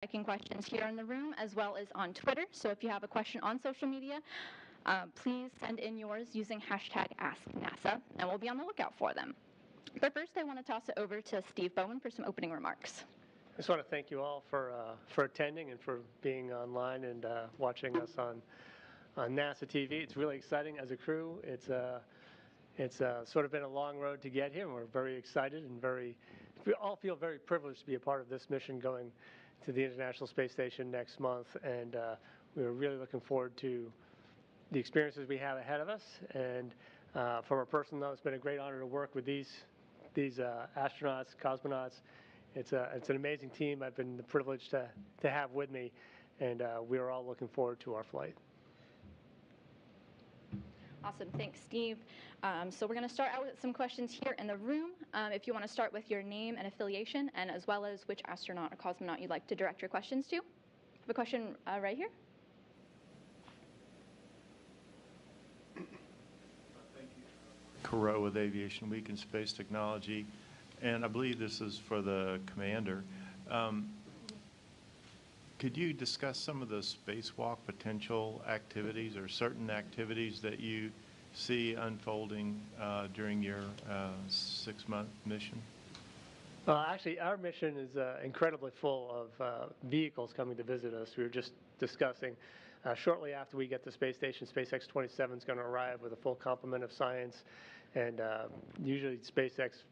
Taking questions here in the room as well as on Twitter. So if you have a question on social media, please send in yours using hashtag AskNASA, and we'll be on the lookout for them. But first, I want to toss it over to Steve Bowen for some opening remarks. I just want to thank you all for attending and for being online and watching us on NASA TV. It's really exciting as a crew. It's sort of been a long road to get here, and we're very excited and we all feel very privileged to be a part of this mission going to the International Space Station next month, and we're really looking forward to the experiences we have ahead of us. And from a personal note, it's been a great honor to work with these astronauts, cosmonauts. It's an amazing team I've been privileged to have with me, and we are all looking forward to our flight. Awesome. Thanks, Steve. So we're going to start out with some questions here in the room. If you want to start with your name and affiliation, and as well as which astronaut or cosmonaut you'd like to direct your questions to. I have a question right here. Thank you. Carreau with Aviation Week and Space Technology, and I believe this is for the commander. Could you discuss some of the spacewalk potential activities or certain activities that you see unfolding during your 6-month mission? Actually, our mission is incredibly full of vehicles coming to visit us. We were just discussing shortly after we get to space station, SpaceX 27 is going to arrive with a full complement of science, and usually SpaceX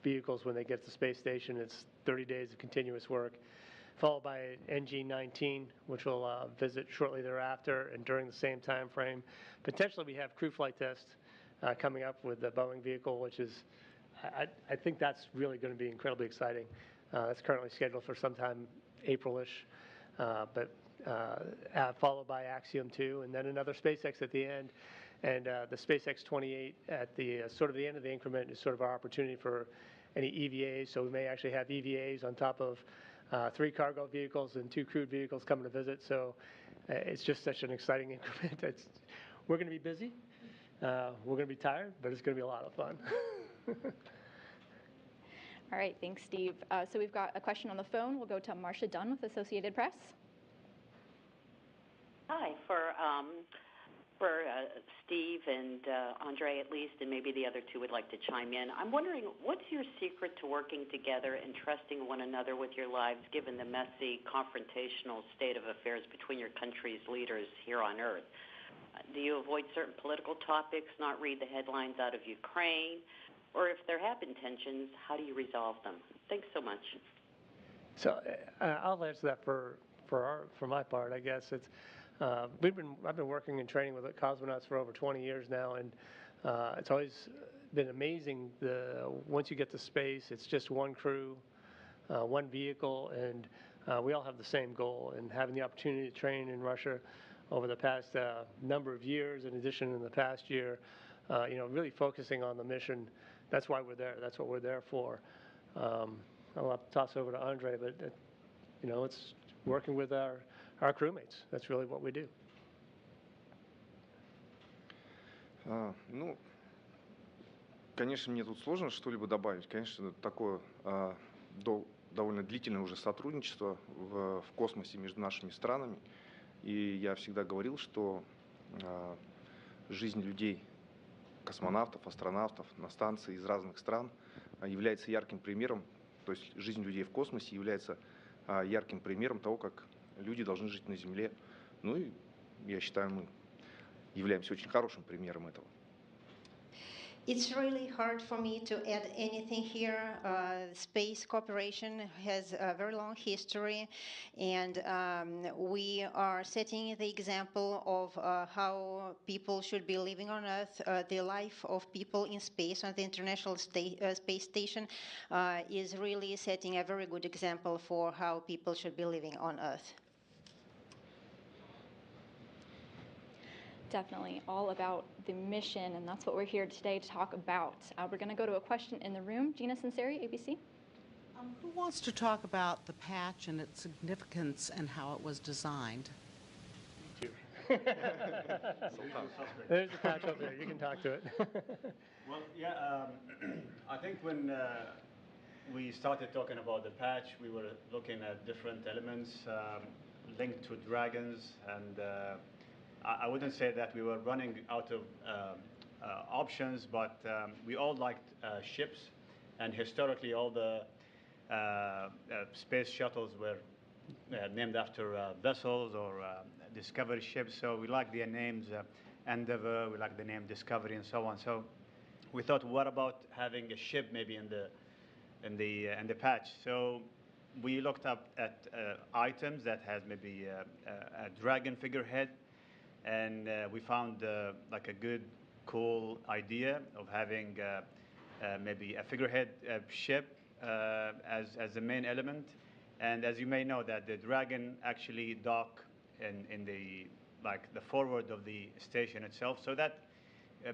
vehicles, when they get to the space station, it's 30 days of continuous work, followed by NG-19, which will visit shortly thereafter, and during the same time frame. Potentially we have crew flight test coming up with the Boeing vehicle, which is, I think that's really going to be incredibly exciting. That's currently scheduled for sometime April-ish, but followed by Axiom 2, and then another SpaceX at the end. And the SpaceX 28 at the sort of the end of the increment is sort of our opportunity for any EVAs. So we may actually have EVAs on top of 3 cargo vehicles and 2 crewed vehicles coming to visit. So it's just such an exciting increment. We're going to be busy. We're going to be tired, but it's going to be a lot of fun. All right, thanks, Steve. So we've got a question on the phone. We'll go to Marcia Dunn with Associated Press. Hi, for Steve and Andre at least, and maybe the other two would like to chime in. I'm wondering, what's your secret to working together and trusting one another with your lives, given the messy, confrontational state of affairs between your country's leaders here on Earth? Do you avoid certain political topics, not read the headlines out of Ukraine? Or if there have been tensions, how do you resolve them? Thanks so much. So I'll answer that for my part, I guess. I've been working and training with cosmonauts for over 20 years now, and it's always been amazing. Once you get to space, it's just one crew, one vehicle, and we all have the same goal. And having the opportunity to train in Russia over the past number of years, in addition in the past year, really focusing on the mission. That's why we're there. That's what we're there for. I'll have to toss over to Andre, but it's working with our crewmates. That's really what we do. Ну, конечно, мне тут сложно что-либо добавить. Конечно, это такое довольно длительное уже сотрудничество в космосе между нашими странами. И я всегда говорил, что жизнь людей, космонавтов, астронавтов на станции из разных стран является ярким примером, то есть жизнь людей в космосе является ярким примером того, как люди должны жить на Земле. Ну и, я считаю, мы являемся очень хорошим примером этого. It's really hard for me to add anything here. Space cooperation has a very long history, and we are setting the example of how people should be living on Earth. The life of people in space on the International Space Station is really setting a very good example for how people should be living on Earth. Definitely all about the mission, and that's what we're here today to talk about. We're going to go to a question in the room. Gina Sinceri, ABC. Who wants to talk about the patch and its significance and how it was designed? There's a patch over there. You can talk to it. Well, yeah, I think when we started talking about the patch, we were looking at different elements linked to dragons, and I wouldn't say that we were running out of options, but we all liked ships, and historically all the space shuttles were named after vessels or discovery ships, so we like the names Endeavour, we like the name Discovery, and so on. So we thought, what about having a ship maybe in the patch? So we looked up at items that has maybe a dragon figurehead, and we found like a good, cool idea of having maybe a figurehead ship as the main element. And as you may know, that the dragon actually dock in the forward of the station itself. So that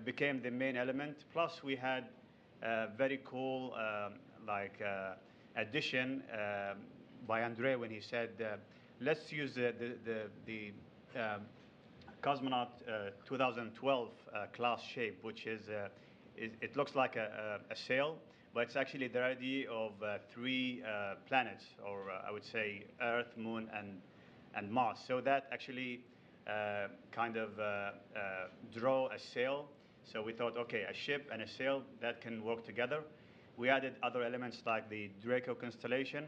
became the main element. Plus, we had a very cool addition by Andre when he said, let's use the cosmonaut 2012 class shape, which is it looks like a sail, but it's actually the idea of three planets, or I would say Earth, Moon, and Mars. So that actually kind of draw a sail. So we thought, okay, a ship and a sail, that can work together. We added other elements like the Draco constellation,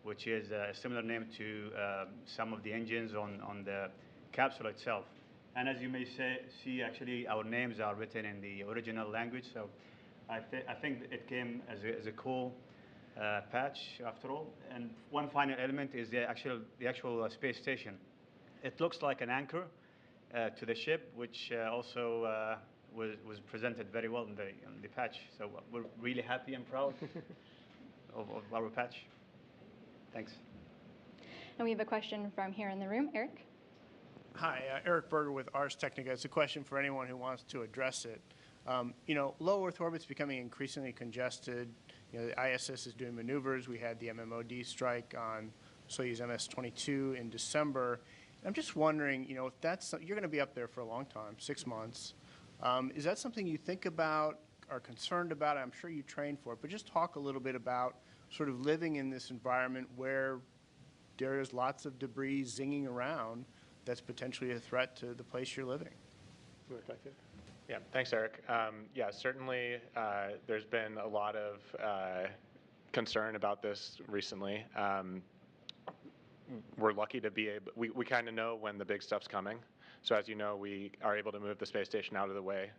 which is a similar name to some of the engines on the capsule itself. And as you may see, actually, our names are written in the original language. So I think it came as a cool patch after all. And one final element is the actual space station. It looks like an anchor to the ship, which also was presented very well in the patch. So we're really happy and proud of our patch. Thanks. And we have a question from here in the room. Eric? Hi, Eric Berger with Ars Technica. It's a question for anyone who wants to address it. Low Earth orbit's becoming increasingly congested. The ISS is doing maneuvers. We had the MMOD strike on Soyuz MS-22 in December. I'm just wondering, if that's, you're going to be up there for a long time, 6 months. Is that something you think about, are concerned about? I'm sure you train for it, but just talk a little bit about sort of living in this environment where there is lots of debris zinging around that's potentially a threat to the place you're living. You want to talk to it? Yeah, thanks, Eric. Yeah, certainly there's been a lot of concern about this recently. We're lucky to be able, we kind of know when the big stuff's coming. So as you know, we are able to move the space station out of the way,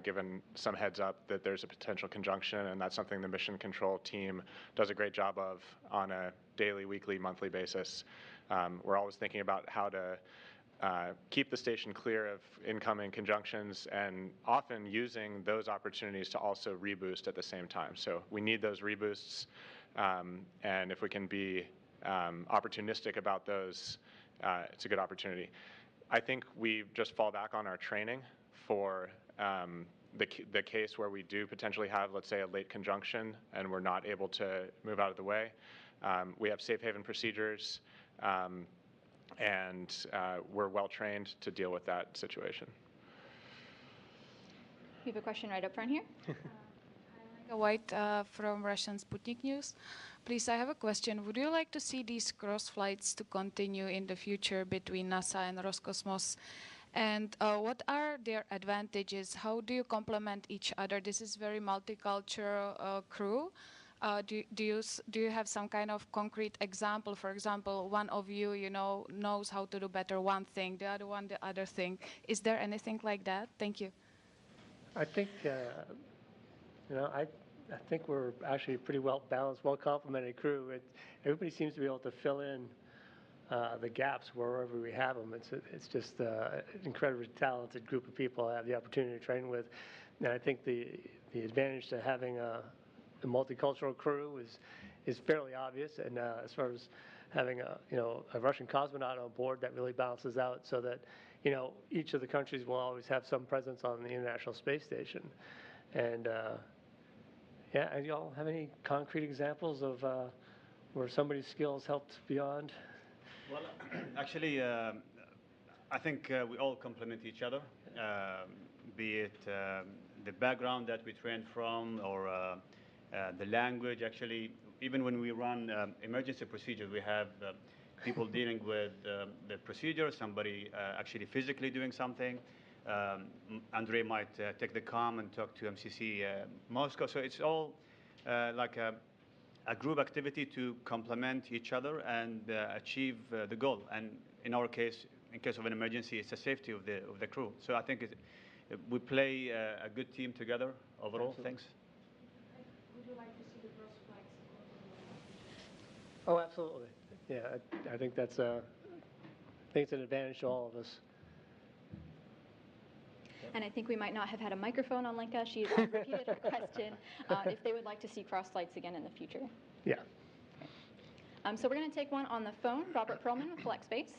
given some heads up that there's a potential conjunction, and that's something the mission control team does a great job of on a daily, weekly, monthly basis. We're always thinking about how to keep the station clear of incoming conjunctions, and often using those opportunities to also reboost at the same time. So we need those reboosts, and if we can be opportunistic about those, it's a good opportunity. I think we just fall back on our training for the case where we do potentially have, let's say, a late conjunction and we're not able to move out of the way. We have safe haven procedures, and we're well trained to deal with that situation. We have a question right up front here. White from Russian Sputnik News. Please, I have a question. Would you like to see these cross flights to continue in the future between NASA and Roscosmos? And what are their advantages? How do you complement each other? This is very multicultural crew. Do you have some kind of concrete example? For example, one of you, knows how to do better one thing, the other one the other thing. Is there anything like that? Thank you. I think, I think we're actually a pretty well-balanced, well-complemented crew. Everybody seems to be able to fill in the gaps wherever we have them. It's just an incredibly talented group of people I have the opportunity to train with. And I think the advantage to having a multicultural crew is fairly obvious. And as far as having a Russian cosmonaut on board, that really balances out so that each of the countries will always have some presence on the International Space Station. And and y'all have any concrete examples of where somebody's skills helped beyond? Well, actually, I think we all complement each other, be it the background that we trained from or the language. Actually, even when we run emergency procedures, we have people dealing with the procedure, somebody actually physically doing something. Andre might take the comm and talk to MCC Moscow. So it's all like a group activity to complement each other and achieve the goal. And in our case, in case of an emergency, it's the safety of the crew. So I think we play a good team together overall. Absolutely. Thanks. Would you like to see the cross flights? Oh, absolutely. Yeah, I think that's I think it's an advantage to all of us. And I think we might not have had a microphone on Lenka. She repeated her question if they would like to see cross flights again in the future. Yeah. So we're going to take one on the phone. Robert Perlman with FlexSpace.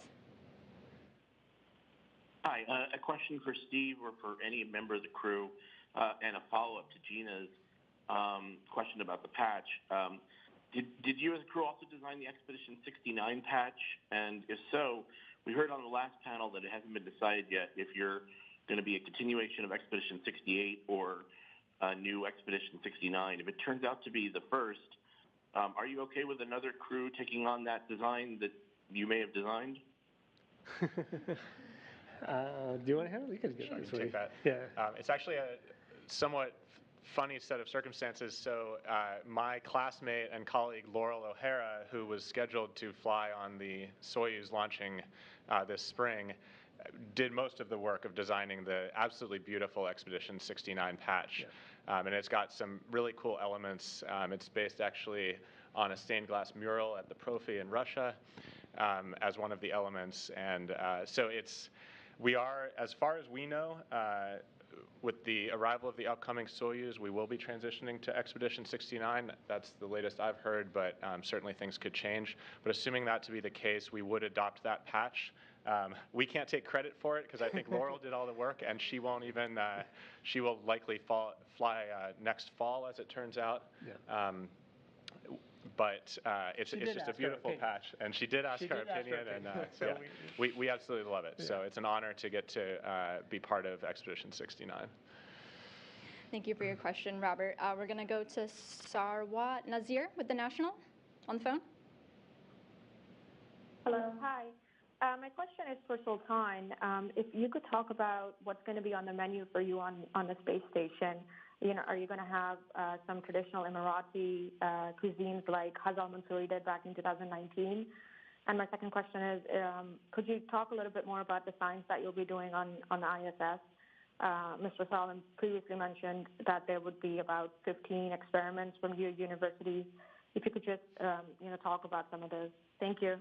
Hi, a question for Steve or for any member of the crew, and a follow-up to Gina's question about the patch. Did you as a crew also design the Expedition 69 patch? And if so, we heard on the last panel that it hasn't been decided yet if you're going to be a continuation of Expedition 68 or a new Expedition 69. If it turns out to be the first, are you okay with another crew taking on that design that you may have designed? Do you want to handle it? You could Sure, I this can way. take that. Yeah. It's actually a somewhat funny set of circumstances. So my classmate and colleague Laurel O'Hara, who was scheduled to fly on the Soyuz launching this spring, did most of the work of designing the absolutely beautiful Expedition 69 patch. Yeah. And it's got some really cool elements. It's based actually on a stained glass mural at the Profi in Russia as one of the elements. And so we are, as far as we know, with the arrival of the upcoming Soyuz, we will be transitioning to Expedition 69. That's the latest I've heard, but certainly things could change. But assuming that to be the case, we would adopt that patch. We can't take credit for it because I think Laurel did all the work, and she won't even. She will likely fly next fall, as it turns out. Yeah. But it's just a beautiful patch, and she did ask her opinion, and so yeah, we absolutely love it. Yeah. So it's an honor to get to be part of Expedition 69. Thank you for your question, Robert. We're going to go to Sarwat Nazir with the National on the phone. Hello, hi. My question is for Sultan. If you could talk about what's going to be on the menu for you on the space station. Are you going to have some traditional Emirati cuisines like Hazal Mansouri did back in 2019? And my second question is, could you talk a little bit more about the science that you'll be doing on the ISS? Mr. Salim previously mentioned that there would be about 15 experiments from your university. If you could just talk about some of those. Thank you.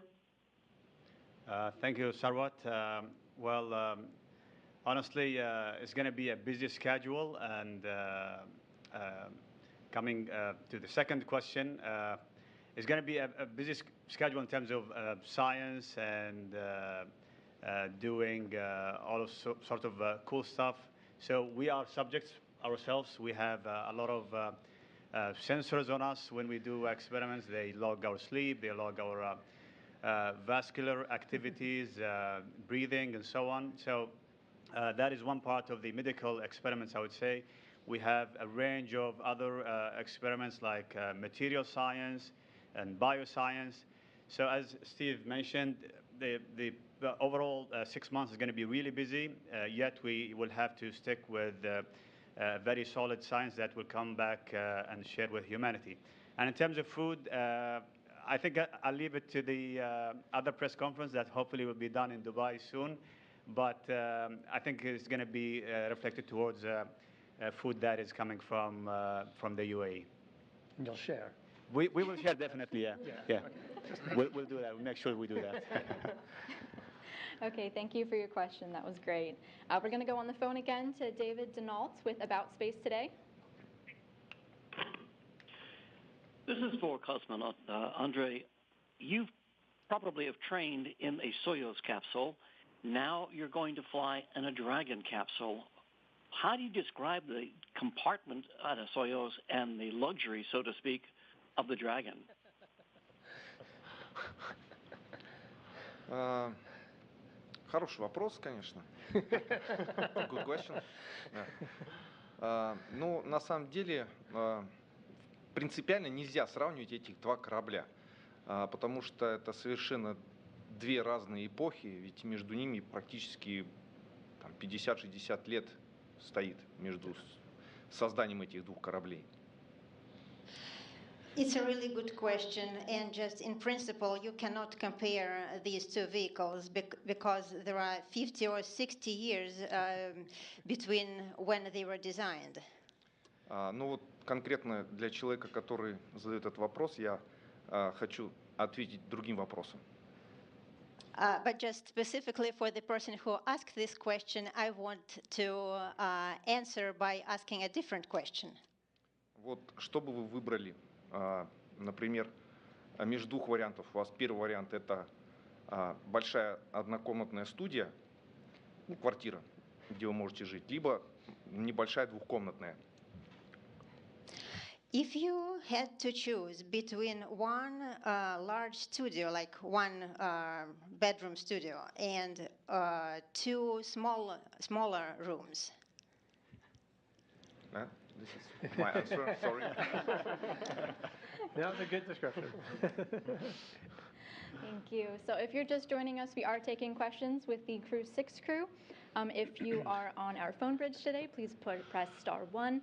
Thank you, Sarwat. Honestly, it's going to be a busy schedule, and coming to the second question, it's going to be a busy schedule in terms of science and doing all of sort of cool stuff. So we are subjects ourselves. We have a lot of sensors on us when we do experiments. They log our sleep, they log our vascular activities, breathing, and so on. So that is one part of the medical experiments, I would say. We have a range of other experiments like material science and bioscience. So as Steve mentioned, the overall 6 months is going to be really busy, yet we will have to stick with very solid science that will come back and share with humanity. And in terms of food, I think I'll leave it to the other press conference that hopefully will be done in Dubai soon. But I think it's going to be reflected towards food that is coming from the UAE. And you'll share. We will share, definitely, yeah. Yeah. We'll do that. We'll make sure we do that. Okay, thank you for your question. That was great. We're going to go on the phone again to David Denault with About Space Today. This is for cosmonaut Andre. You probably have trained in a Soyuz capsule. Now you're going to fly in a Dragon capsule. How do you describe the compartment at a Soyuz and the luxury, so to speak, of the Dragon? Хороший вопрос, конечно. Good question. Ну, на самом деле, принципиально нельзя сравнивать этих два корабля, потому что это совершенно две разные эпохи, ведь между ними практически 50-60 лет стоит между созданием этих двух кораблей. It's a really good question, and just in principle, you cannot compare these two vehicles because there are 50 or 60 years between when they were designed. Ну вот конкретно для человека, который задает этот вопрос, я хочу ответить другим вопросом. But just specifically for the person who asked this question, I want to answer by asking a different question. Вот что бы вы выбрали? Например, между двух вариантов. У вас первый вариант – это большая однокомнатная студия, квартира, где вы можете жить, либо небольшая двухкомнатная. If you had to choose between one large studio, like one bedroom studio, and two smaller rooms. This is my answer, sorry. That was a good description. Thank you. So if you're just joining us, we are taking questions with the Crew-6 crew. If you are on our phone bridge today, please press *1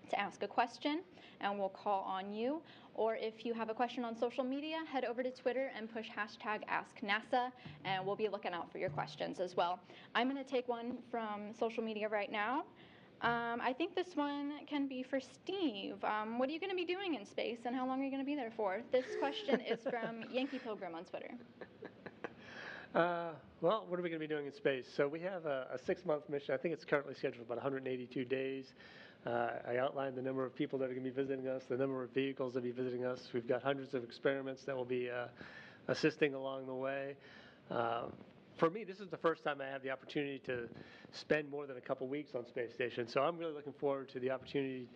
to ask a question, and we'll call on you. Or if you have a question on social media, head over to Twitter and push #AskNASA, and we'll be looking out for your questions as well. I'm going to take one from social media right now. I think this one can be for Steve. What are you going to be doing in space, and how long are you going to be there for? This question is from Yankee Pilgrim on Twitter. Well, what are we going to be doing in space? So we have a 6-month mission. I think it's currently scheduled about 182 days. I outlined the number of people that are going to be visiting us, the number of vehicles that will be visiting us. We've got hundreds of experiments that will be assisting along the way. For me, this is the first time I have the opportunity to spend more than a couple weeks on Space Station, so I'm really looking forward to the opportunity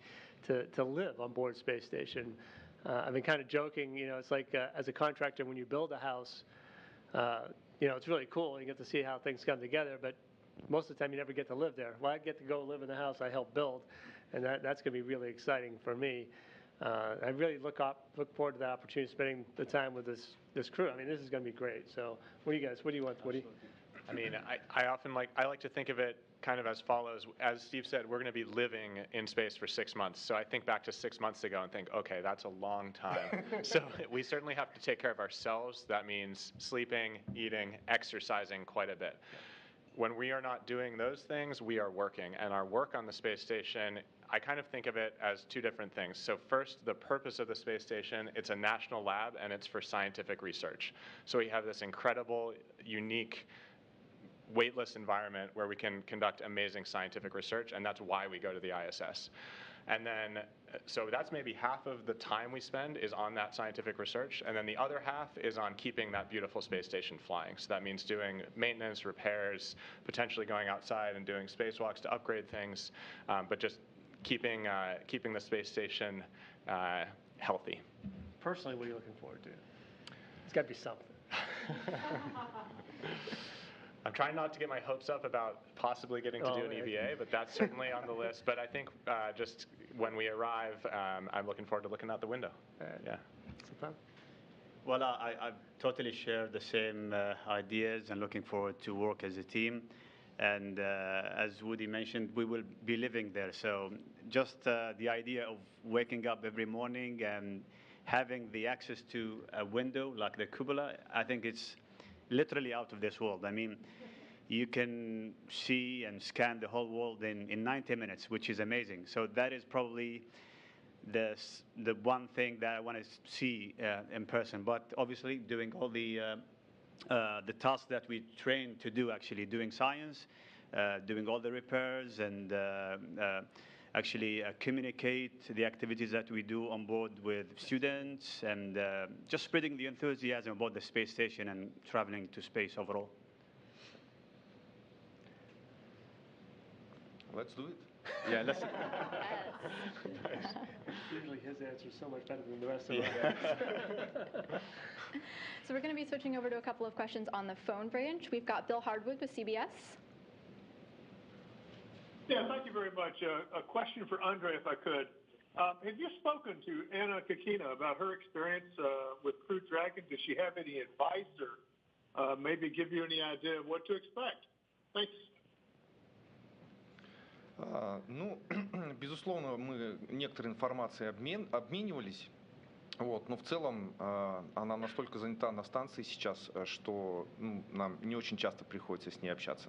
to live on board Space Station. I've been kind of joking, it's like as a contractor, when you build a house, it's really cool. You get to see how things come together, but most of the time you never get to live there. Well, I get to go live in the house I helped build, and that's going to be really exciting for me. I really look forward to that opportunity, spending the time with this crew. I mean, this is going to be great. So, what do you want? I mean, I like to think of it kind of as follows. As Steve said, we're going to be living in space for 6 months. So I think back to 6 months ago and think, okay, that's a long time. So we certainly have to take care of ourselves. That means sleeping, eating, exercising quite a bit. When we are not doing those things, we are working. And our work on the space station, I kind of think of it as two different things. So first, the purpose of the space station, it's a national lab, and it's for scientific research. So we have this incredible, unique, weightless environment where we can conduct amazing scientific research, and that's why we go to the ISS. And then, so that's maybe half of the time we spend is on that scientific research, and then the other half is on keeping that beautiful space station flying. So that means doing maintenance, repairs, potentially going outside and doing spacewalks to upgrade things, but just keeping the space station healthy. Personally, what are you looking forward to? It's got to be something. I'm trying not to get my hopes up about possibly getting to do an EVA, but that's certainly on the list. But I think just when we arrive, I'm looking forward to looking out the window. Yeah. Well, I totally share the same ideas and looking forward to work as a team. And as Woody mentioned, we will be living there. So just the idea of waking up every morning and having the access to a window like the cupola, I think it's literally out of this world. I mean, you can see and scan the whole world in 90 minutes, which is amazing. So that is probably the one thing that I want to see in person. But obviously, doing all the tasks that we train to do, actually doing science, doing all the repairs, and actually communicate the activities that we do on board with students, and just spreading the enthusiasm about the space station and traveling to space overall. Let's do it. Yeah, let's. Usually his answer is so much better than the rest of us. So we're going to be switching over to a couple of questions on the phone branch. We've got Bill Hardwood with CBS. Yeah, thank you very much. A question for Andre, if I could. Have you spoken to Anna Kakina about her experience with Crew Dragon? Does she have any advice or maybe give you any idea of what to expect? Thanks. Ну, безусловно, мы некоторой информацией обменивались, вот, но в целом она настолько занята на станции сейчас, что нам не очень часто приходится с ней общаться.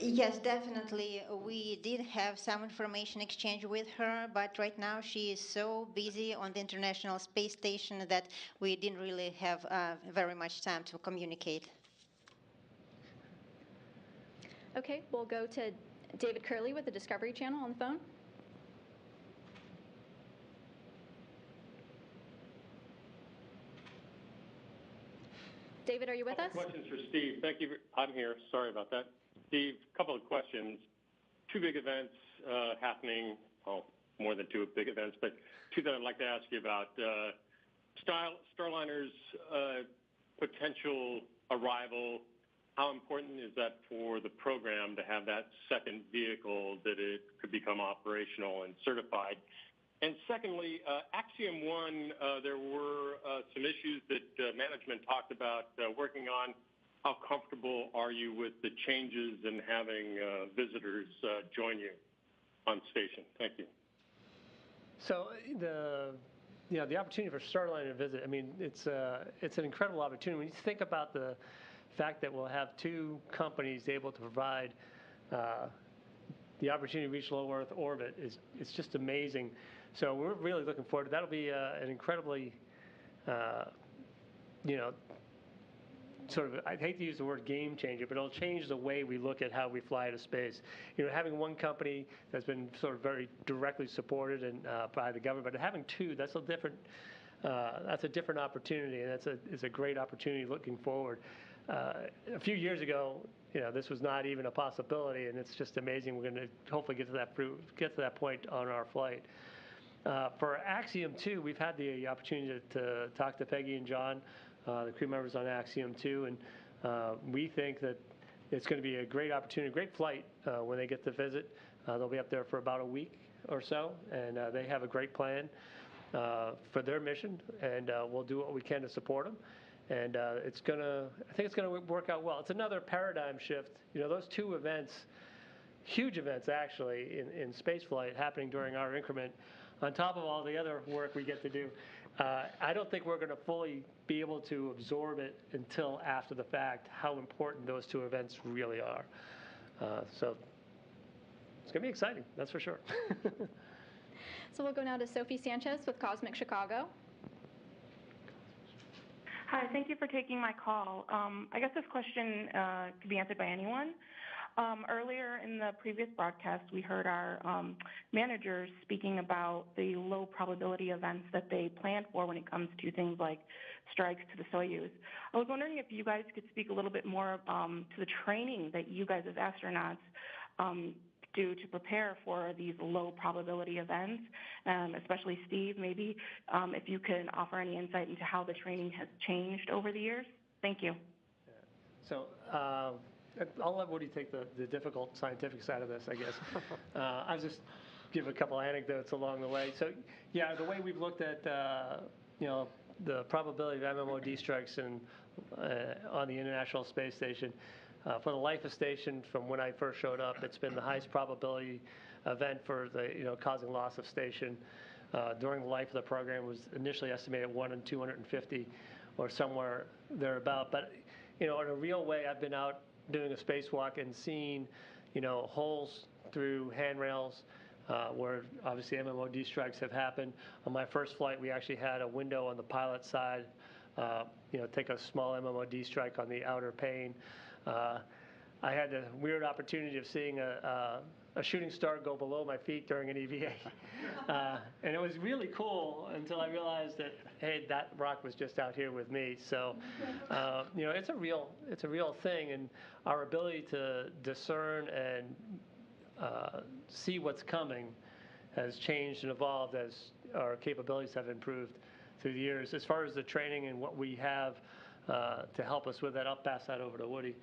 Yes, definitely. We did have some information exchange with her, but right now she is so busy on the International Space Station that we didn't really have very much time to communicate. Okay, we'll go to David Curley with the Discovery Channel on the phone. David, are you with us? Questions for Steve. Thank you. I'm here. Sorry about that. Steve, a couple of questions. Two big events happening, well, more than two big events, but two that I'd like to ask you about. Starliner's potential arrival, how important is that for the program to have that second vehicle that it could become operational and certified? And secondly, Axiom 1, there were some issues that management talked about working on. How comfortable are you with the changes and having visitors join you on station? Thank you. So the opportunity for Starliner to visit, I mean, it's an incredible opportunity. When you think about the fact that we'll have two companies able to provide the opportunity to reach low Earth orbit, it's just amazing. So we're really looking forward to that. That'll be an incredibly, sort of, I hate to use the word game changer, but it'll change the way we look at how we fly to space. Having one company that's been sort of very directly supported and by the government, but having two, that's a different opportunity, and it's a great opportunity looking forward. A few years ago, this was not even a possibility, and it's just amazing. We're going to hopefully get to that point on our flight. For Axiom 2, we've had the opportunity to talk to Peggy and John, the crew members on Axiom 2, and we think that it's going to be a great opportunity, a great flight when they get to visit. They'll be up there for about a week or so, and they have a great plan for their mission, and we'll do what we can to support them. And I think it's going to work out well. It's another paradigm shift. Those two events, huge events actually, in spaceflight happening during our increment, on top of all the other work we get to do. I don't think we're going to fully be able to absorb it until after the fact, how important those two events really are. So it's going to be exciting, that's for sure. So we'll go now to Sophie Sanchez with Cosmic Chicago. Hi, thank you for taking my call. I guess this question could be answered by anyone. Earlier in the previous broadcast, we heard our managers speaking about the low probability events that they plan for when it comes to things like strikes to the Soyuz. I was wondering if you guys could speak a little bit more to the training that you guys as astronauts do to prepare for these low probability events, especially Steve, maybe if you can offer any insight into how the training has changed over the years. Thank you. So I'll let Woody take the difficult scientific side of this, I guess. I'll just give a couple anecdotes along the way. So yeah, the way we've looked at the probability of MMOD strikes on the International Space Station, for the life of station, from when I first showed up, it's been the highest probability event for causing loss of station. During the life of the program, was initially estimated 1 in 250 or somewhere thereabout. But in a real way, I've been out doing a spacewalk and seeing holes through handrails where obviously MMOD strikes have happened. On my first flight, we actually had a window on the pilot side, take a small MMOD strike on the outer pane. I had the weird opportunity of seeing a shooting star go below my feet during an EVA. And it was really cool until I realized that, hey, that rock was just out here with me. So, it's a real thing, and our ability to discern and see what's coming has changed and evolved as our capabilities have improved through the years. As far as the training and what we have to help us with that, I'll pass that over to Woody.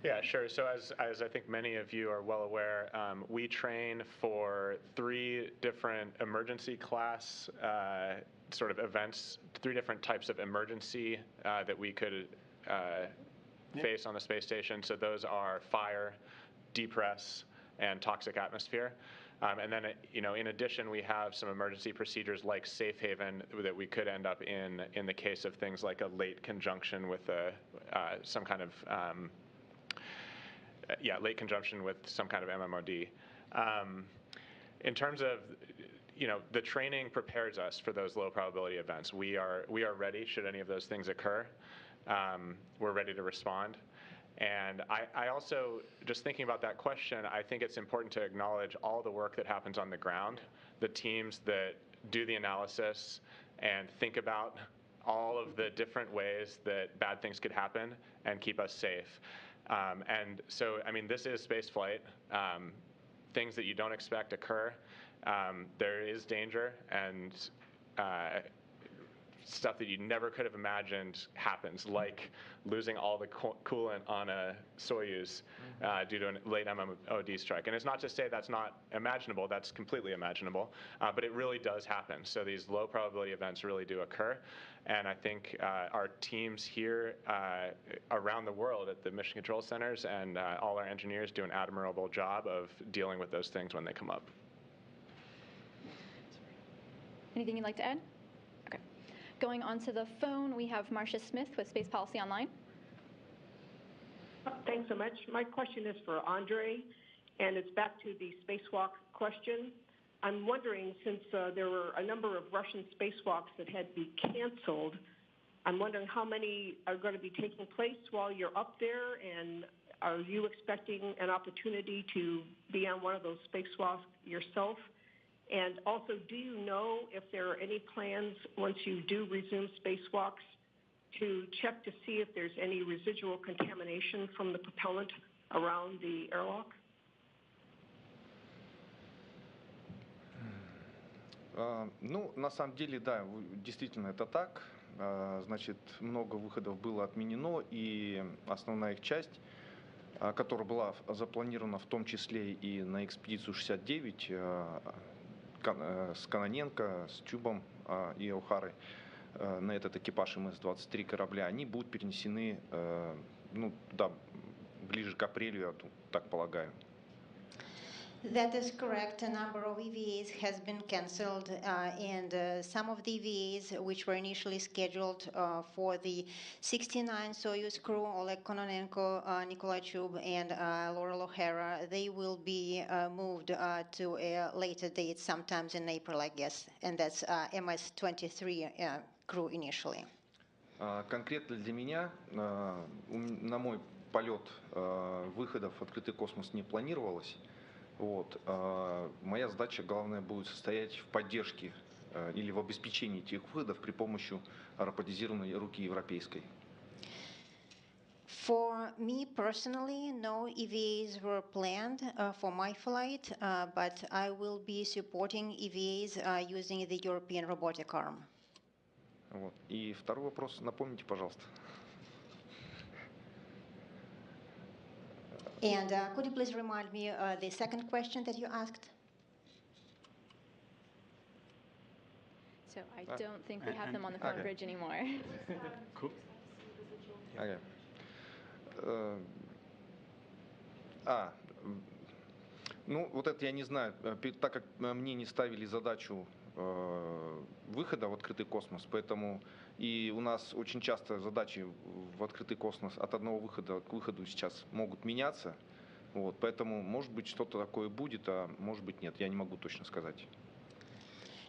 Yeah, sure. So as I think many of you are well aware, we train for 3 different emergency class sort of events, 3 different types of emergency that we could face on the space station. So those are fire, depress, and toxic atmosphere. And then, in addition, we have some emergency procedures like safe haven that we could end up in the case of things like a late conjunction with some kind of late conjunction with some kind of MMOD. In terms of, the training prepares us for those low probability events. We are ready should any of those things occur. We're ready to respond. And I also, just thinking about that question, I think it's important to acknowledge all the work that happens on the ground, the teams that do the analysis and think about all of the different ways that bad things could happen and keep us safe. And so, this is space flight. Things that you don't expect occur. There is danger, and stuff that you never could have imagined happens, like losing all the coolant on a Soyuz due to a late MMOD strike. And it's not to say that's not imaginable, that's completely imaginable, but it really does happen. So these low probability events really do occur. And I think our teams here around the world at the mission control centers and all our engineers do an admirable job of dealing with those things when they come up. Anything you'd like to add? Okay. Going on to the phone, we have Marcia Smith with Space Policy Online. Thanks so much. My question is for Andre, and it's back to the spacewalk question. I'm wondering, since there were a number of Russian spacewalks that had to be canceled, I'm wondering how many are going to be taking place while you're up there, and are you expecting an opportunity to be on one of those spacewalks yourself? And also, do you know if there are any plans, once you do resume spacewalks, to check to see if there's any residual contamination from the propellant around the airlock? На самом деле, да, действительно это так. Значит, много выходов было отменено, и основная их часть, которая была запланирована в том числе и на экспедицию 69 с Кононенко, с Чубом и Охарой, на этот экипаж МС-23 корабля, они будут перенесены, ближе к апрелю, я так полагаю. That is correct. A number of EVAs has been cancelled, and some of the EVAs, which were initially scheduled for the 69 Soyuz crew, Oleg Kononenko, Nikolai Chub, and Laurel O'Hara, they will be moved to a later date, sometimes in April, I guess, and that's MS-23 crew initially. Конкретно для меня, на мой полет выходов в открытый космос не планировалось. Моя задача главная будет состоять в поддержке или в обеспечении этих выходов при помощи роботизированной руки европейской. For me personally, no EVAs were planned for my flight, but I will be supporting EVAs using the European robotic arm. И второй вопрос, напомните, пожалуйста. And could you please remind me the second question that you asked? So I don't think we have them on the phone bridge anymore. Cool. Okay. Вот это я не знаю, так как мне не ставили задачу выхода в открытый космос, поэтому и у нас очень часто задачи в открытый космос от одного выхода к выходу сейчас могут меняться, поэтому может быть что-то такое будет, а может быть нет, я не могу точно сказать.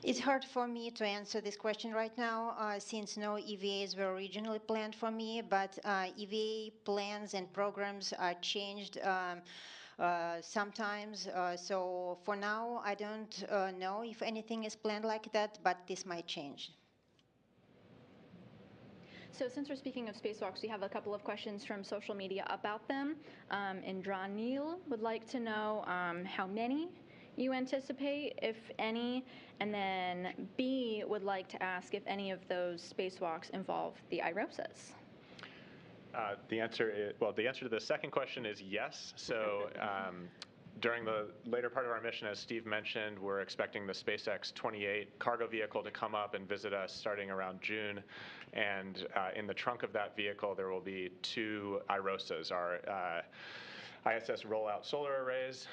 It's hard for me to answer this question right now, since no EVAs were originally planned for me, but EVA plans and programs are changed sometimes. So for now, I don't know if anything is planned like that, but this might change. So since we're speaking of spacewalks, we have a couple of questions from social media about them. Indra Neil would like to know how many you anticipate, if any, and then B would like to ask if any of those spacewalks involve the IROSAs. The answer to the second question is yes. So during the later part of our mission, as Steve mentioned, we're expecting the SpaceX 28 cargo vehicle to come up and visit us starting around June. And in the trunk of that vehicle, there will be 2 IROSAs, our ISS rollout solar arrays.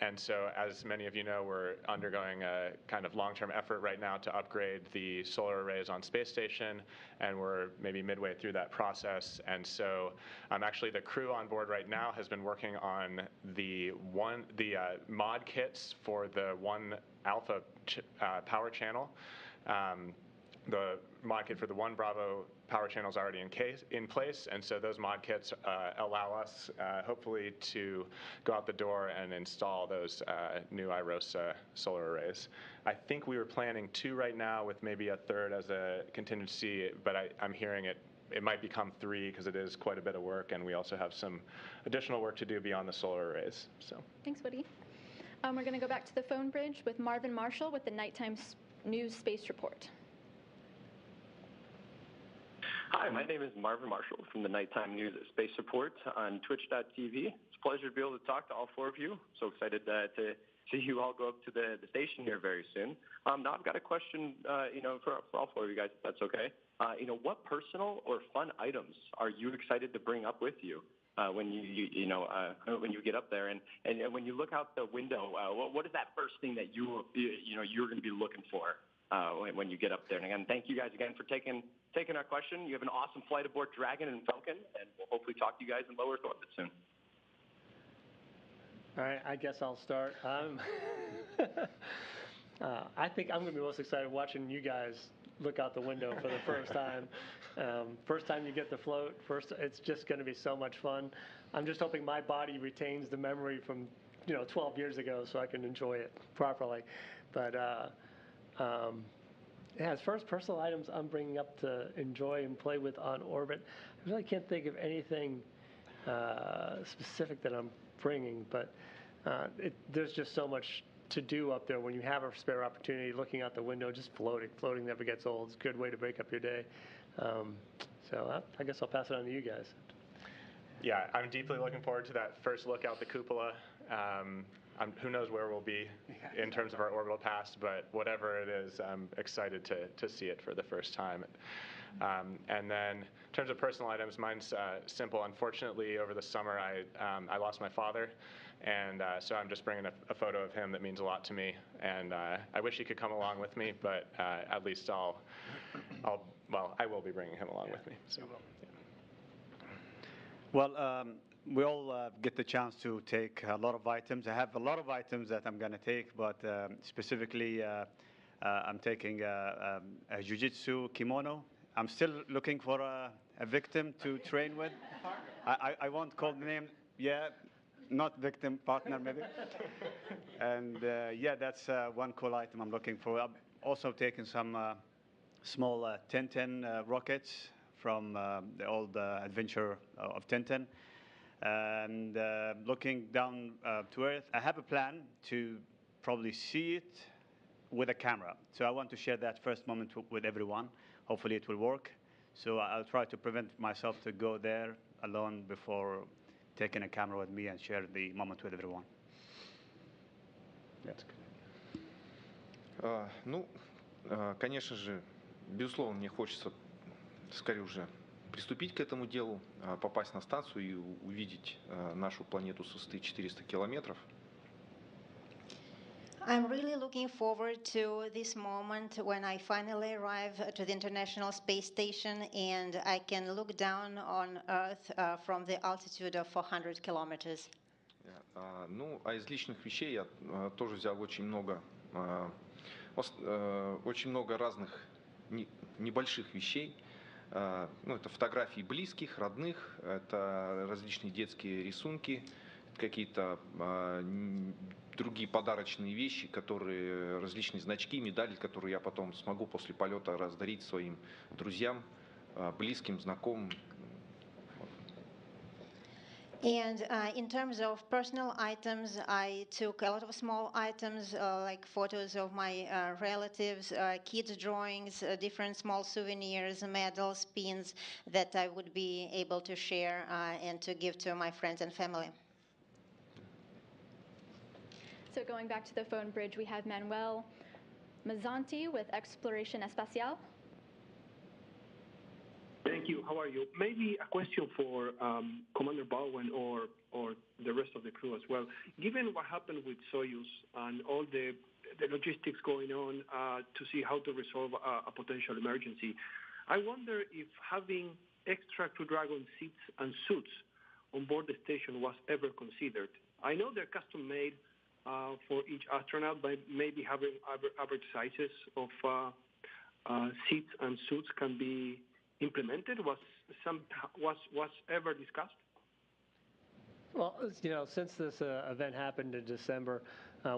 And so as many of you know, we're undergoing a kind of long-term effort right now to upgrade the solar arrays on space station, and we're maybe midway through that process. And so actually the crew on board right now has been working on the mod kits for the 1 alpha power channel. The mod kit for the 1 Bravo power channel is already in place, and so those mod kits allow us hopefully to go out the door and install those new IROSA solar arrays. I think we were planning 2 right now with maybe a 3rd as a contingency, but I'm hearing it might become 3 because it is quite a bit of work, and we also have some additional work to do beyond the solar arrays. So Thanks, Woody. We're going to go back to the phone bridge with Marvin Marshall with the Nighttime News Space Report. Hi, my name is Marvin Marshall from the Nighttime News Space Report on twitch.tv. It's a pleasure to be able to talk to all 4 of you. So excited to see you all go up to the station here very soon. Now I've got a question, for all 4 of you guys, if that's okay. What personal or fun items are you excited to bring up with you when you get up there, and when you look out the window? What is that first thing that you're going to be looking for when you get up there? And again, thank you guys again for taking our question. You have an awesome flight aboard Dragon and Falcon, and we'll hopefully talk to you guys in low Earth orbit soon. All right, I guess I'll start. I think I'm going to be most excited watching you guys look out the window for the first time. First time you get to float, it's just going to be so much fun. I'm just hoping my body retains the memory from 12 years ago so I can enjoy it properly. But as far as personal items I'm bringing up to enjoy and play with on orbit, I really can't think of anything specific that I'm bringing, but there's just so much to do up there when you have a spare opportunity, looking out the window, just floating. Floating never gets old. It's a good way to break up your day. So I guess I'll pass it on to you guys. Yeah, I'm deeply looking forward to that first look out the cupola. Who knows where we'll be in terms of our orbital past, but whatever it is, I'm excited to see it for the first time. And then in terms of personal items, mine's simple. Unfortunately, over the summer, I lost my father, and so I'm just bringing a photo of him that means a lot to me. And I wish he could come along with me, but at least I will be bringing him along with me. So. Well, we all get the chance to take a lot of items. I have a lot of items that I'm going to take, but specifically, I'm taking a jiu-jitsu kimono. I'm still looking for a victim to train with. I won't call the name. Yeah, not victim, partner maybe. And yeah, that's one cool item I'm looking for. I'm also taking some small Tintin rockets from the old adventure of Tintin. And looking down to Earth, I have a plan to probably see it with a camera. So I want to share that first moment with everyone. Hopefully it will work. So I'll try to prevent myself to go there alone before taking a camera with me and share the moment with everyone. That's good. Конечно же, безусловно, мне хочется скорее уже приступить к этому делу, попасть на станцию и увидеть нашу планету с высоты 400 километров. I'm really looking forward to this moment when I finally arrive to the International Space Station and I can look down on Earth from the altitude of 400 kilometers. А из личных вещей я тоже взял очень много разных небольших вещей. Это фотографии близких, родных, это различные детские рисунки, какие-то другие подарочные вещи, различные значки, медали, которые я потом смогу после полета раздарить своим друзьям, близким, знакомым. And in terms of personal items, I took a lot of small items like photos of my relatives, kids' drawings, different small souvenirs, medals, pins that I would be able to share and to give to my friends and family. So going back to the phone bridge, we have Manuel Mazzanti with Exploration Espacial. Thank you. How are you? Maybe a question for Commander Bowen or the rest of the crew as well. Given what happened with Soyuz and all the logistics going on to see how to resolve a potential emergency, I wonder if having extra Crew Dragon seats and suits on board the station was ever considered. I know they're custom made for each astronaut, but maybe having average sizes of seats and suits can be implemented. Was ever discussed? Well, since this event happened in December,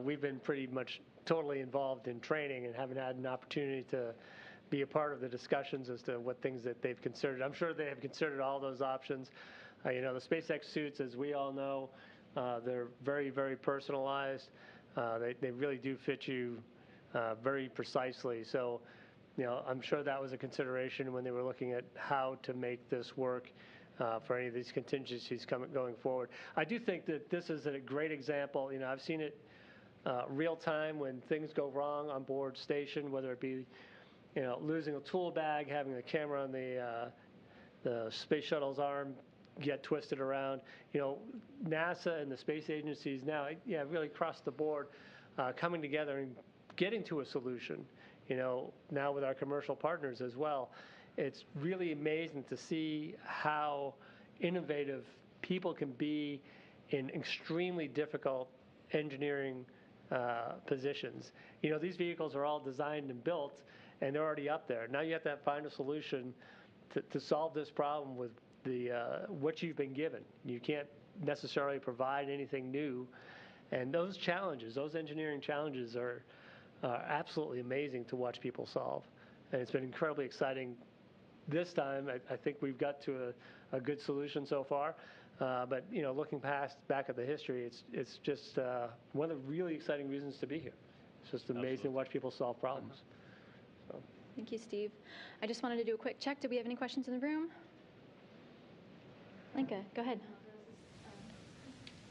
we've been pretty much totally involved in training and haven't had an opportunity to be a part of the discussions as to what things that they've considered. I'm sure they have considered all those options. The SpaceX suits, as we all know, they're very, very personalized. They really do fit you very precisely. So, I'm sure that was a consideration when they were looking at how to make this work for any of these contingencies going forward. I do think that this is a great example. I've seen it real time when things go wrong on board station, whether it be losing a tool bag, having the camera on the space shuttle's arm get twisted around. NASA and the space agencies now, really across the board, coming together and getting to a solution. Now with our commercial partners as well, it's really amazing to see how innovative people can be in extremely difficult engineering positions. These vehicles are all designed and built, and they're already up there. Now you have to find a solution to solve this problem with what you've been given. You can't necessarily provide anything new, and those challenges, those engineering challenges, are absolutely amazing to watch people solve, and it's been incredibly exciting. This time, I think we've got to a good solution so far, but looking back at the history, it's just one of the really exciting reasons to be here. It's just amazing to watch people solve problems. So. Thank you, Steve. I just wanted to do a quick check. Do we have any questions in the room? Linka, go ahead.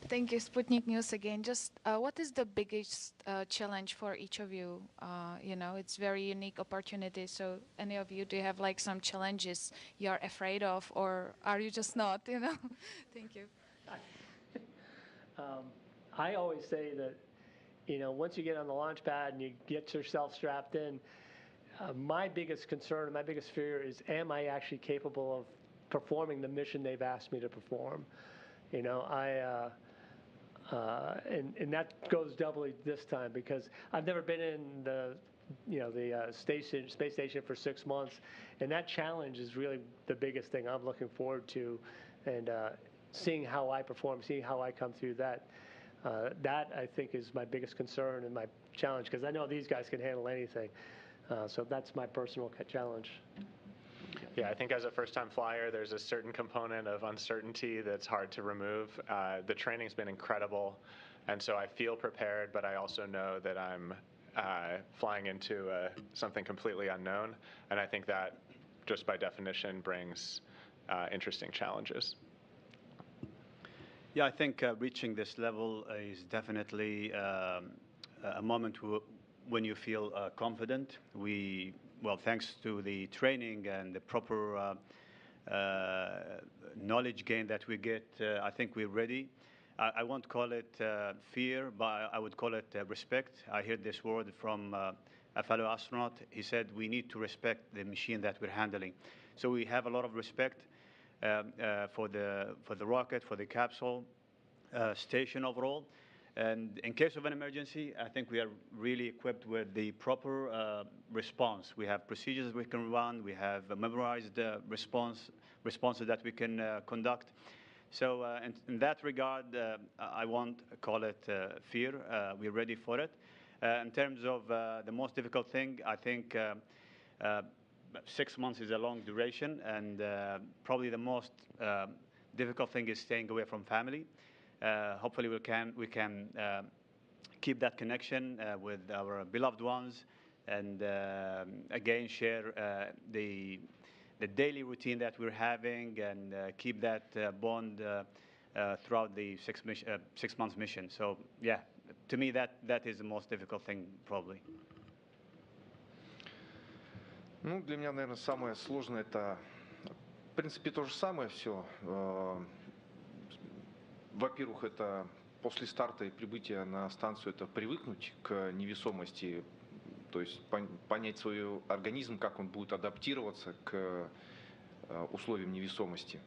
Thank you, Sputnik News again. Just what is the biggest challenge for each of you? It's very unique opportunity. So any of you, do you have some challenges you're afraid of, or are you just not, Thank you. I always say that, once you get on the launch pad and you get yourself strapped in, my biggest concern, my biggest fear is, am I actually capable of performing the mission they've asked me to perform? And that goes doubly this time because I've never been in the space station for 6 months, and that challenge is really the biggest thing I'm looking forward to, and seeing how I perform, seeing how I come through that. That I think is my biggest concern and my challenge, because I know these guys can handle anything. So that's my personal challenge. Yeah, I think as a first-time flyer, there's a certain component of uncertainty that's hard to remove. The training's been incredible, and so I feel prepared, but I also know that I'm flying into something completely unknown, and I think that just by definition brings interesting challenges. Yeah, I think reaching this level is definitely a moment when you feel confident. Well, thanks to the training and the proper knowledge gain that we get, I think we're ready. I won't call it fear, but I would call it respect. I heard this word from a fellow astronaut. He said we need to respect the machine that we're handling. So we have a lot of respect for the rocket, for the capsule, station overall. And in case of an emergency, I think we are really equipped with the proper response. We have procedures we can run. We have memorized responses that we can conduct. So in that regard, I won't call it fear. We're ready for it. In terms of the most difficult thing, I think 6 months is a long duration, and probably the most difficult thing is staying away from family. Hopefully we can keep that connection with our beloved ones, and again share the daily routine that we're having, and keep that bond throughout the 6 months mission. So yeah, to me that is the most difficult thing probably. Ну, для меня, наверное, самое сложное это, в принципе, то же самое все. Во-первых, это после старта и прибытия на станцию, это привыкнуть к невесомости, то есть понять свой организм, как он будет адаптироваться к условиям невесомости.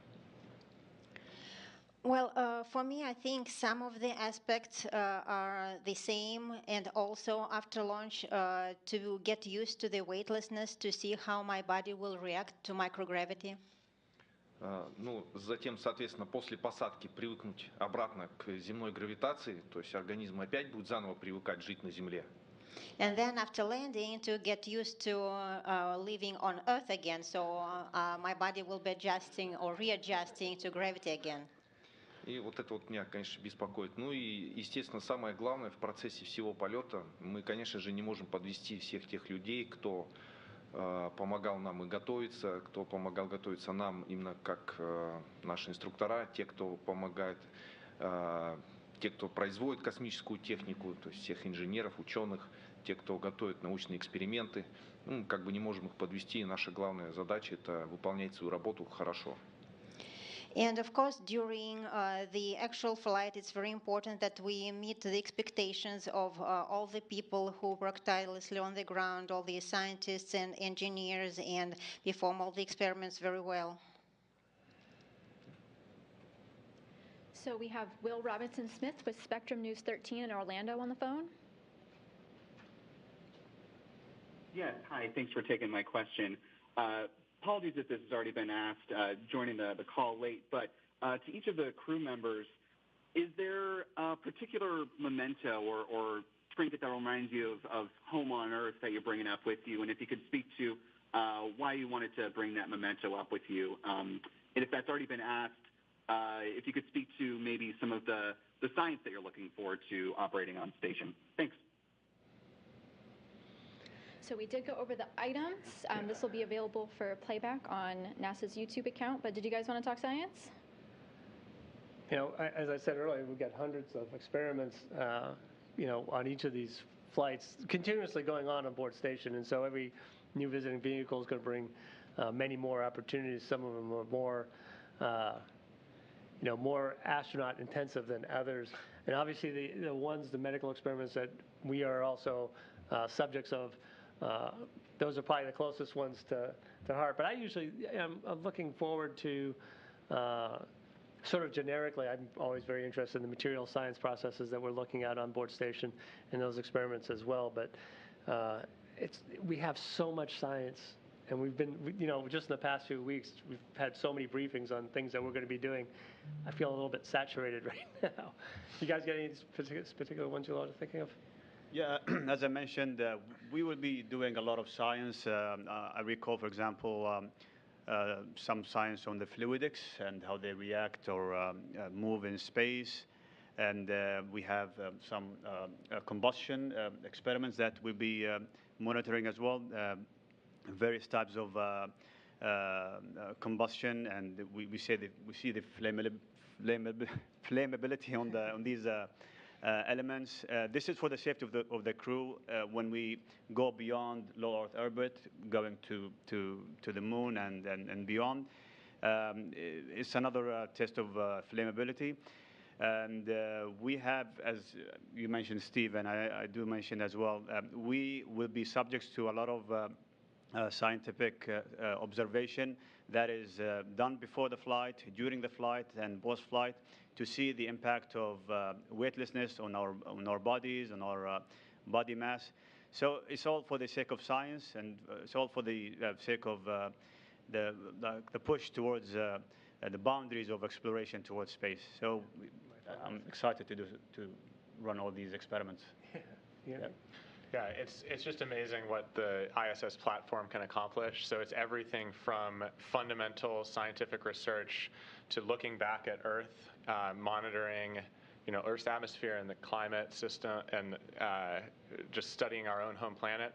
Well, for me, I think some of the aspects are the same, and also after launch, to get used to the weightlessness, to see how my body will react to microgravity. Ну, затем, соответственно, после посадки привыкнуть обратно к земной гравитации, то есть организм опять будет заново привыкать жить на Земле. And then after landing, to get used to living on Earth again, so my body will be adjusting or readjusting to gravity again. И вот это вот меня, конечно, беспокоит. Ну и, естественно, самое главное в процессе всего полета, мы, конечно же, не можем подвести всех тех людей, кто помогал нам и готовиться, кто помогал готовиться нам именно как наши инструктора, те, кто помогает, те, кто производит космическую технику, то есть всех инженеров, ученых, те, кто готовит научные эксперименты. Ну, как бы не можем их подвести, и наша главная задача – это выполнять свою работу хорошо. And of course, during the actual flight, it's very important that we meet the expectations of all the people who work tirelessly on the ground, all the scientists and engineers, and perform all the experiments very well. So we have Will Robinson-Smith with Spectrum News 13 in Orlando on the phone. Yes, hi, thanks for taking my question. Apologies if this has already been asked, joining the call late, but to each of the crew members, is there a particular memento or trinket that reminds you of home on Earth that you're bringing up with you? And if you could speak to why you wanted to bring that memento up with you. And if that's already been asked, if you could speak to maybe some of the science that you're looking forward to operating on station. Thanks. So we did go over the items. This will be available for playback on NASA's YouTube account, but did you guys want to talk science? You know, as I said earlier, we've got hundreds of experiments, you know, on each of these flights continuously going on board station, and so every new visiting vehicle is going to bring many more opportunities. Some of them are more, you know, more astronaut intensive than others, and obviously the medical experiments that we are also subjects of. Those are probably the closest ones to heart. But I usually am looking forward to, sort of generically, I'm always very interested in the material science processes that we're looking at on board station and those experiments as well. But we have so much science, and we've been, you know, just in the past few weeks, we've had so many briefings on things that we're going to be doing. I feel a little bit saturated right now. You guys got any particular ones you're thinking of? Yeah, as I mentioned, we will be doing a lot of science. I recall, for example, some science on the fluidics and how they react or move in space. And we have some combustion experiments that we'll be monitoring as well. Various types of combustion, and we see the flammability on these elements. This is for the safety of the crew when we go beyond low Earth orbit, going to the moon and beyond. It's another test of flammability. And we have, as you mentioned, Steve, and I do mention as well, we will be subjects to a lot of scientific observation that is done before the flight, during the flight, and post-flight, to see the impact of weightlessness on our bodies, on our body mass. So it's all for the sake of science, and it's all for the sake of the push towards the boundaries of exploration towards space. So I'm excited to run all these experiments. Yeah, it's just amazing what the ISS platform can accomplish. So it's everything from fundamental scientific research to looking back at Earth, monitoring Earth's atmosphere and the climate system, and just studying our own home planet,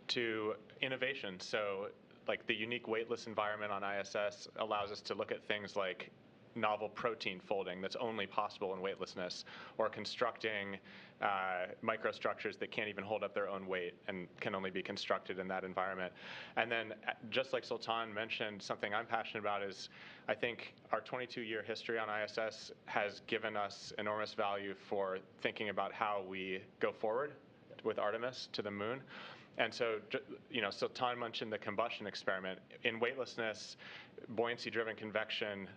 to innovation. So like the unique weightless environment on ISS allows us to look at things like novel protein folding that's only possible in weightlessness, or constructing microstructures that can't even hold up their own weight and can only be constructed in that environment. And then, just like Sultan mentioned, something I'm passionate about is I think our 22-year history on ISS has given us enormous value for thinking about how we go forward with Artemis to the moon. And so, Sultan mentioned the combustion experiment. In weightlessness, buoyancy-driven convection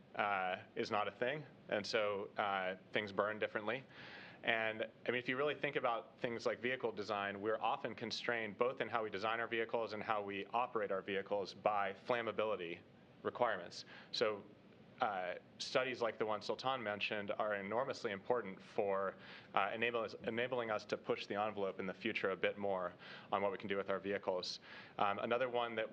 is not a thing, and so things burn differently. And I mean, if you really think about things like vehicle design, we're often constrained both in how we design our vehicles and how we operate our vehicles by flammability requirements. So studies like the one Sultan mentioned are enormously important for enabling us to push the envelope in the future a bit more on what we can do with our vehicles. Another one that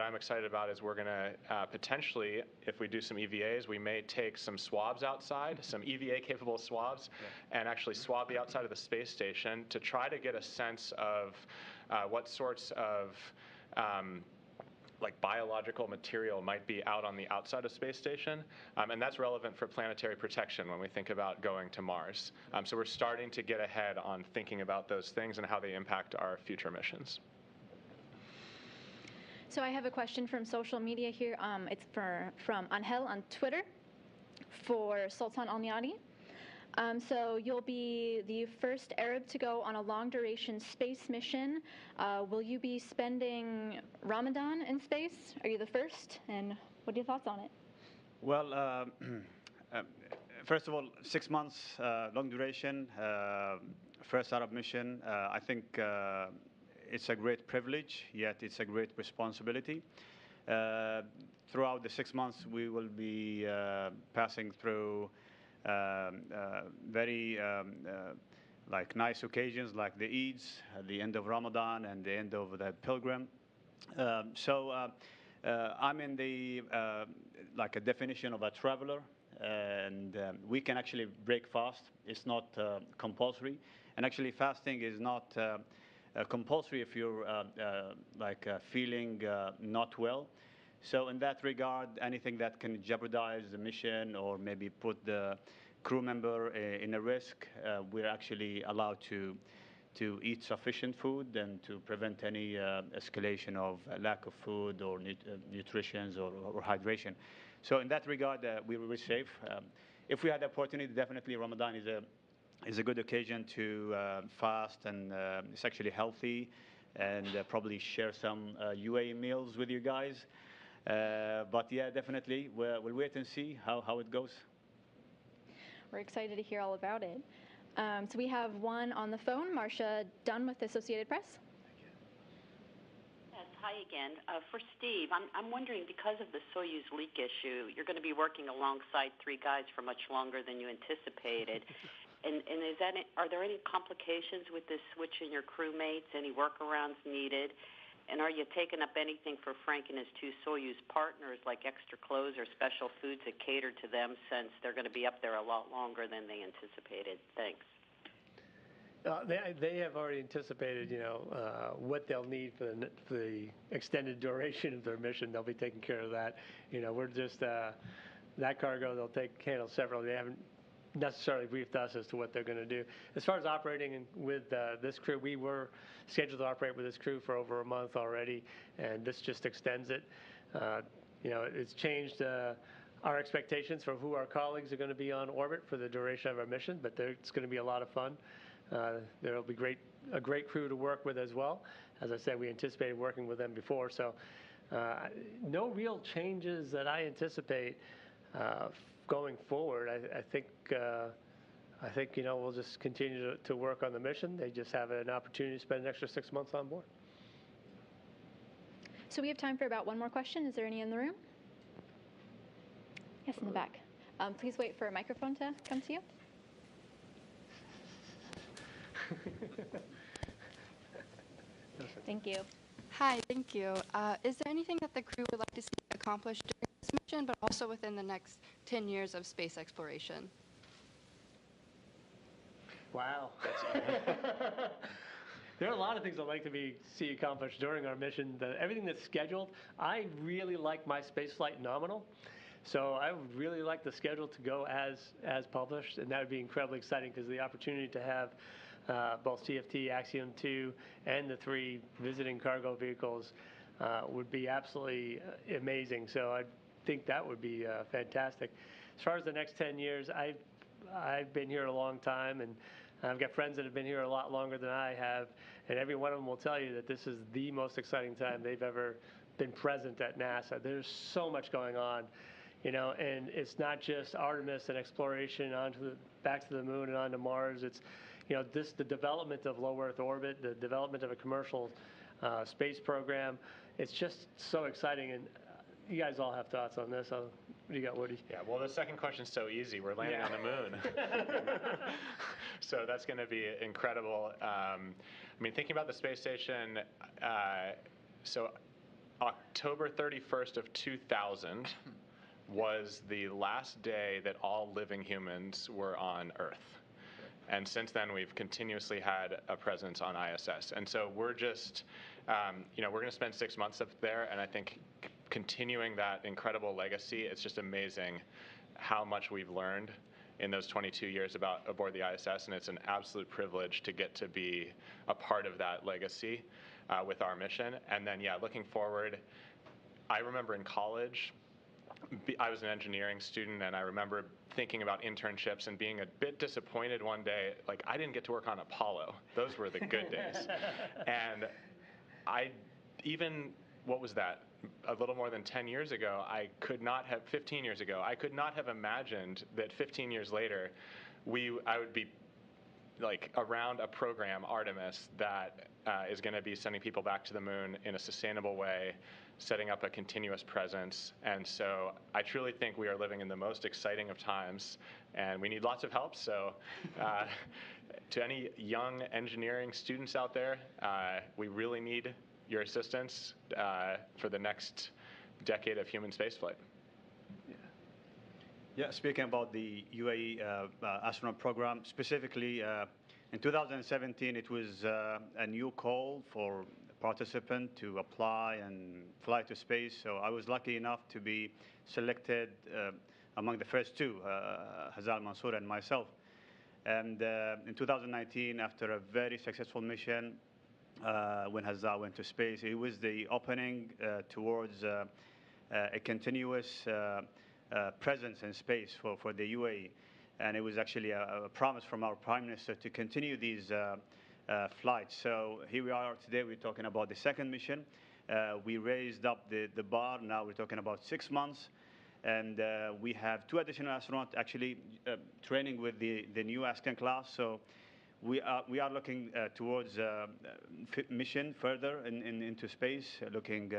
I'm excited about is we're going to potentially, if we do some EVAs, we may take some swabs outside, some EVA-capable swabs, and actually swab the outside of the space station to try to get a sense of what sorts of like biological material might be out on the outside of space station, and that's relevant for planetary protection when we think about going to Mars. So we're starting to get ahead on thinking about those things and how they impact our future missions. So I have a question from social media here. It's from Angel on Twitter for Sultan Al-Niyadi. So you'll be the first Arab to go on a long-duration space mission. Will you be spending Ramadan in space? Are you the first? And what are your thoughts on it? Well, first of all, 6 months, long duration, first Arab mission. I think it's a great privilege, yet it's a great responsibility. Throughout the 6 months, we will be passing through very like nice occasions like the Eids, the end of Ramadan and the end of the Pilgrim. So I'm in the like a definition of a traveler, and we can actually break fast. It's not compulsory, and actually fasting is not compulsory if you're like feeling not well. So in that regard, anything that can jeopardize the mission or maybe put the crew member in a risk, we're actually allowed to eat sufficient food and to prevent any escalation of lack of food or nutrition or hydration. So in that regard, we were safe. If we had the opportunity, definitely Ramadan is a good occasion to fast, and it's actually healthy, and probably share some UAE meals with you guys. But yeah, definitely, we'll wait and see how it goes. We're excited to hear all about it. So we have one on the phone, Marcia Dunn with the Associated Press. Yes, hi again. For Steve, I'm wondering, because of the Soyuz leak issue, you're going to be working alongside 3 guys for much longer than you anticipated. And are there any complications with this switch in your crewmates? Any workarounds needed? And are you taking up anything for Frank and his 2 Soyuz partners, like extra clothes or special foods that cater to them, since they're going to be up there a lot longer than they anticipated? Thanks. They have already anticipated, what they'll need for the extended duration of their mission. They'll be taking care of that. We're just that cargo they'll handle separately. They haven't necessarily briefed us as to what they're going to do. As far as operating with this crew, we were scheduled to operate with this crew for over a month already, and this just extends it. It's changed our expectations for who our colleagues are going to be on orbit for the duration of our mission, but it's going to be a lot of fun. There will be a great crew to work with as well. As I said, we anticipated working with them before, so no real changes that I anticipate going forward. I think we'll just continue to work on the mission. They just have an opportunity to spend an extra 6 months on board. So we have time for about one more question. Is there any in the room? Yes, in the back. Please wait for a microphone to come to you. Thank you. Hi, thank you. Is there anything that the crew would like to see accomplished during this mission, but also within the next 10 years of space exploration? Wow. There are a lot of things I'd like to see accomplished during our mission. Everything that's scheduled, I really like my spaceflight nominal. So I would really like the schedule to go as published, and that would be incredibly exciting because the opportunity to have both CFT, Axiom 2, and the 3 visiting cargo vehicles would be absolutely amazing. So I think that would be fantastic. As far as the next 10 years, I've been here a long time, and I've got friends that have been here a lot longer than I have, and every one of them will tell you that this is the most exciting time they've ever been present at NASA. There's so much going on. And it's not just Artemis and exploration back to the moon and onto Mars. It's, the development of low Earth orbit, the development of a commercial space program. It's just so exciting, and you guys all have thoughts on this. What do you got, Woody? Yeah, well, the second question's so easy. We're landing on the moon. So that's going to be incredible. Thinking about the space station, so October 31st of 2000 was the last day that all living humans were on Earth. And since then, we've continuously had a presence on ISS. And so we're just, we're going to spend 6 months up there, and I think continuing that incredible legacy, it's just amazing how much we've learned in those 22 years aboard the ISS, and it's an absolute privilege to get to be a part of that legacy with our mission. And then, looking forward, I remember in college, I was an engineering student, and I remember thinking about internships and being a bit disappointed one day. Like, I didn't get to work on Apollo. Those were the good days. And what was that? A little more than 10 years ago, 15 years ago, I could not have imagined that 15 years later, I would be like around a program, Artemis, that is going to be sending people back to the moon in a sustainable way, setting up a continuous presence. And so I truly think we are living in the most exciting of times, and we need lots of help. So to any young engineering students out there, we really need your assistance for the next decade of human spaceflight. Yeah, speaking about the UAE astronaut program, specifically in 2017, it was a new call for participant to apply and fly to space. So I was lucky enough to be selected among the first 2, Hazal Mansour and myself. And in 2019, after a very successful mission, when Hazal went to space, it was the opening towards a continuous presence in space for the UAE. And it was actually a promise from our Prime Minister to continue these flights. So here we are today, we're talking about the second mission. We raised up the bar, now we're talking about 6 months. And we have 2 additional astronauts actually training with the new Ascan class. So we are looking towards mission further into space, looking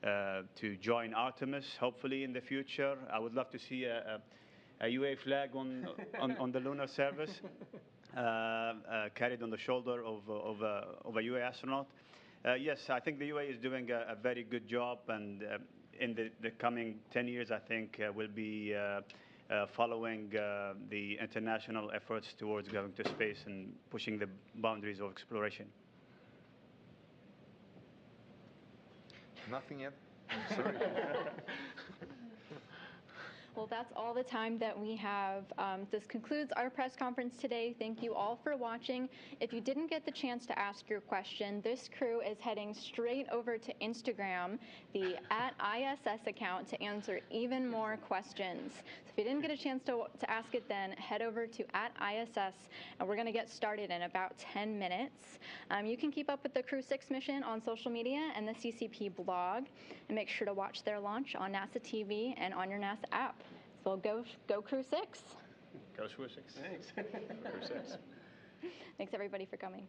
to join Artemis, hopefully in the future. I would love to see a UAE flag on the lunar service, carried on the shoulder of a UAE astronaut. Yes, I think the UAE is doing a very good job, and in the coming 10 years, I think we'll be following the international efforts towards going to space and pushing the boundaries of exploration. Nothing yet. I'm sorry. Well, that's all the time that we have. This concludes our press conference today. Thank you all for watching. If you didn't get the chance to ask your question, this crew is heading straight over to Instagram, the @ISS account, to answer even more questions. So if you didn't get a chance to ask it then, head over to @ISS, and we're going to get started in about 10 minutes. You can keep up with the Crew-6 mission on social media and the CCP blog, and make sure to watch their launch on NASA TV and on your NASA app. So go Crew-6. Go Crew-6. Thanks. Go Crew-6. Thanks everybody for coming.